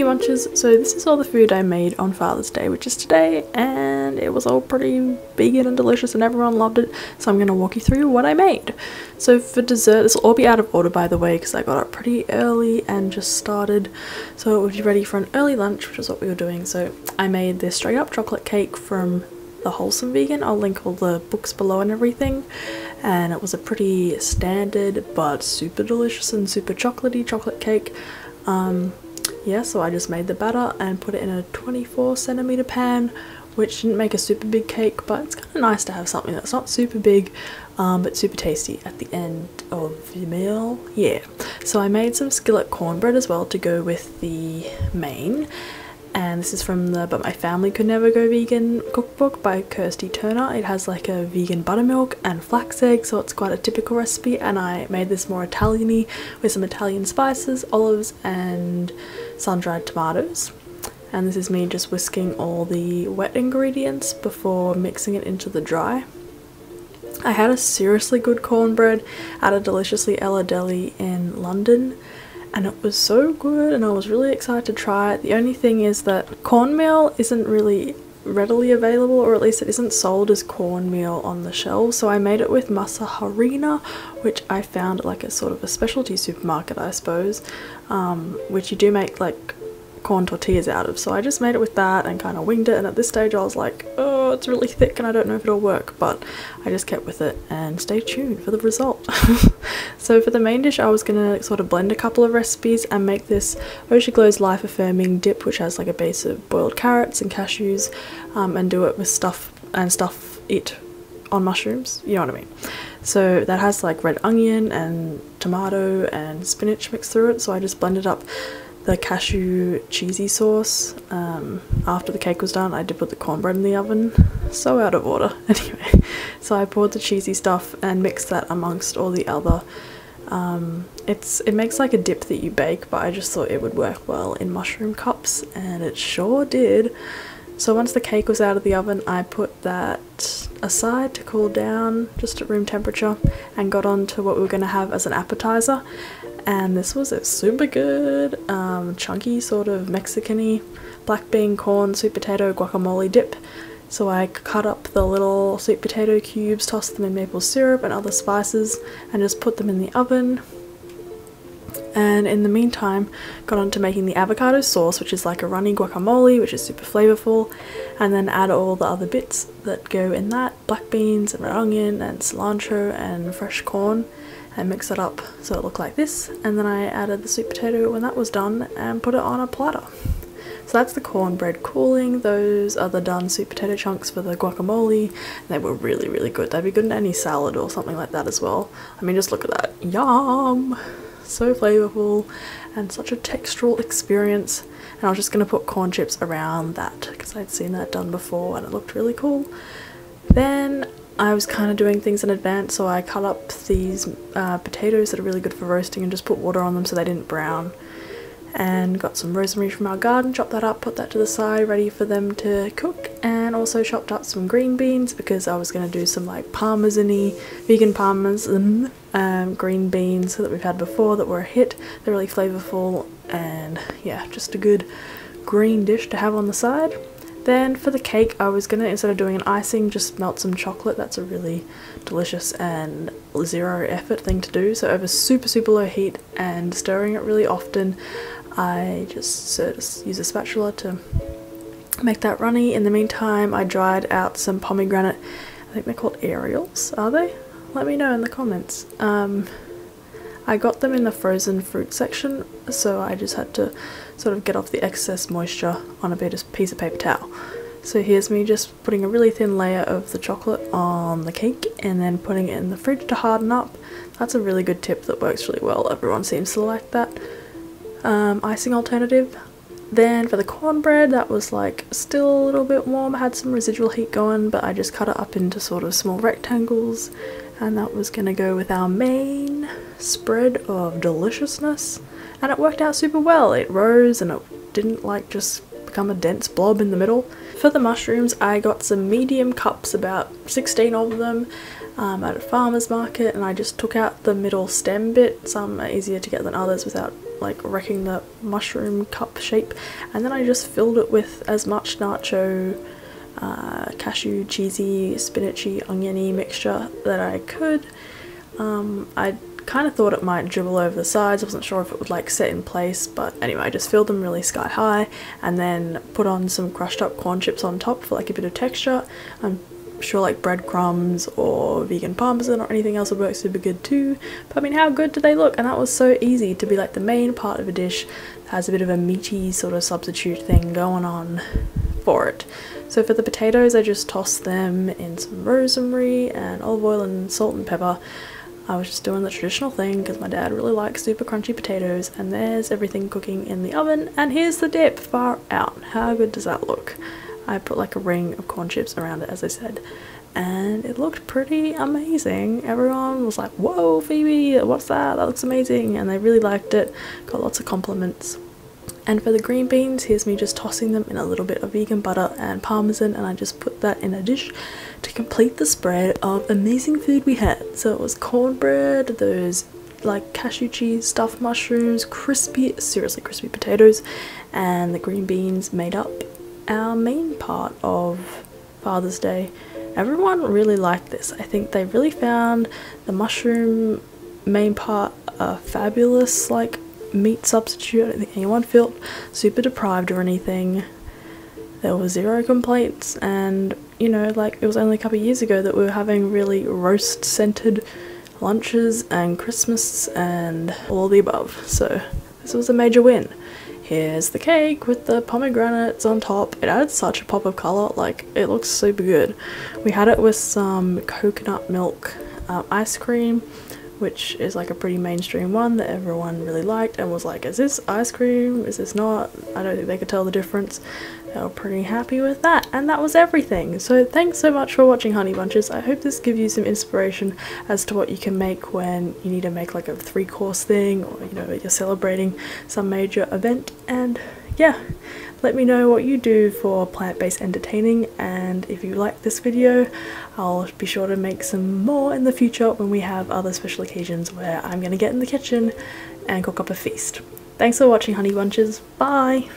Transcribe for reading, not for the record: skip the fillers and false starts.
bunches. So this is all the food I made on Father's Day, which is today, and it was all pretty vegan and delicious and everyone loved it, so I'm going to walk you through what I made. So for dessert, this will all be out of order by the way, because I got up pretty early and just started, so it would be ready for an early lunch, which is what we were doing. So I made this straight up chocolate cake from the Wholesome Vegan. I'll link all the books below and everything, and it was a pretty standard but super delicious and super chocolatey chocolate cake. Yeah, so I just made the batter and put it in a 24cm pan, which didn't make a super big cake, but it's kind of nice to have something that's not super big but super tasty at the end of your meal. Yeah, so I made some skillet cornbread as well to go with the main, and this is from the But My Family Could Never Go Vegan cookbook by Kirsty Turner. It has like a vegan buttermilk and flax eggs, so it's quite a typical recipe, and I made this more Italian-y with some Italian spices, olives and sun-dried tomatoes. And this is me just whisking all the wet ingredients before mixing it into the dry. I had a seriously good cornbread at a Deliciously Ella Deli in London, and it was so good and I was really excited to try it. The only thing is that cornmeal isn't really readily available, or at least it isn't sold as cornmeal on the shelves, so I made it with masa harina, which I found at like a sort of a specialty supermarket, I suppose, which you do make like corn tortillas out of. So I just made it with that and kind of winged it, and at this stage I was like, oh, it's really thick and I don't know if it'll work, but I just kept with it, and stay tuned for the result. So for the main dish I was gonna sort of blend a couple of recipes and make this Oceaglo's Life Affirming dip, which has like a base of boiled carrots and cashews, and do it with stuff it on mushrooms, you know what I mean. So that has like red onion and tomato and spinach mixed through it, so I just blended up the cashew cheesy sauce. After the cake was done I did put the cornbread in the oven, so out of order. Anyway, so I poured the cheesy stuff and mixed that amongst all the other, it makes like a dip that you bake, but I just thought it would work well in mushroom cups, and it sure did. So once the cake was out of the oven I put that aside to cool down just at room temperature and got on to what we were going to have as an appetizer. And this was a super good, chunky sort of Mexican-y black bean, corn, sweet potato, guacamole dip. So I cut up the little sweet potato cubes, tossed them in maple syrup and other spices, and just put them in the oven. And in the meantime got on to making the avocado sauce, which is like a runny guacamole, which is super flavorful, and then add all the other bits that go in that, black beans and red onion and cilantro and fresh corn, and mix it up so it looked like this. And then I added the sweet potato when that was done and put it on a platter. So that's the cornbread cooling. Those are the done sweet potato chunks for the guacamole. They were really, really good. They'd be good in any salad or something like that as well. I mean, just look at that. Yum! So flavorful and such a textural experience. And I was just going to put corn chips around that because I'd seen that done before and it looked really cool. Then I was kind of doing things in advance, so I cut up these potatoes that are really good for roasting and just put water on them so they didn't brown. And got some rosemary from our garden, chopped that up, put that to the side, ready for them to cook. And also chopped up some green beans because I was going to do some like parmesan-y, vegan parmesan green beans that we've had before that were a hit. They're really flavorful and yeah, just a good green dish to have on the side. Then for the cake I was gonna, instead of doing an icing, just melt some chocolate. That's a really delicious and zero effort thing to do. So over super low heat and stirring it really often, I just use a spatula to make that runny. In the meantime I dried out some pomegranate, I think they're called Ariels, are they? Let me know in the comments. I got them in the frozen fruit section, so I just had to sort of get off the excess moisture on a piece of paper towel. So here's me just putting a really thin layer of the chocolate on the cake and then putting it in the fridge to harden up. That's a really good tip that works really well. Everyone seems to like that icing alternative. Then for the cornbread, that was like still a little bit warm. I had some residual heat going, but I just cut it up into sort of small rectangles, and that was gonna go with our main spread of deliciousness. And it worked out super well. It rose and it didn't like just become a dense blob in the middle. For the mushrooms, I got some medium cups, about 16 of them, at a farmer's market, and I just took out the middle stem bit. Some are easier to get than others without like wrecking the mushroom cup shape, and then I just filled it with as much nacho, cashew, cheesy, spinachy, oniony mixture that I could. I kind of thought it might dribble over the sides. I wasn't sure if it would like set in place, but anyway, I just filled them really sky high and then put on some crushed up corn chips on top for like a bit of texture. I'm sure like breadcrumbs or vegan parmesan or anything else would work super good too. But I mean, how good do they look? And that was so easy to be like the main part of a dish that has a bit of a meaty sort of substitute thing going on for it. So for the potatoes, I just tossed them in some rosemary and olive oil and salt and pepper. I was just doing the traditional thing because my dad really likes super crunchy potatoes, and there's everything cooking in the oven, and here's the dip. Far out. How good does that look? I put like a ring of corn chips around it, as I said, and it looked pretty amazing. Everyone was like, whoa Phoebe, what's that? That looks amazing, and they really liked it. Got lots of compliments. And for the green beans, here's me just tossing them in a little bit of vegan butter and parmesan, and I just put that in a dish to complete the spread of amazing food we had. So it was cornbread, those like cashew cheese stuffed mushrooms, crispy, seriously crispy potatoes, and the green beans made up our main part of Father's Day. Everyone really liked this. I think they really found the mushroom main part a fabulous like meat substitute. I don't think anyone felt super deprived or anything. There were zero complaints, and you know, like it was only a couple of years ago that we were having really roast scented lunches and Christmas and all the above, so this was a major win. Here's the cake with the pomegranates on top. It added such a pop of colour, like it looks super good. We had it with some coconut milk ice cream, which is like a pretty mainstream one that everyone really liked and was like, is this ice cream? Is this not? I don't think they could tell the difference. They were pretty happy with that, and that was everything. So thanks so much for watching Honey Bunches. I hope this gives you some inspiration as to what you can make when you need to make like a 3-course thing, or you know, you're celebrating some major event. And yeah, let me know what you do for plant-based entertaining, and if you like this video, I'll be sure to make some more in the future when we have other special occasions where I'm gonna get in the kitchen and cook up a feast. Thanks for watching, Honey Bunches. Bye!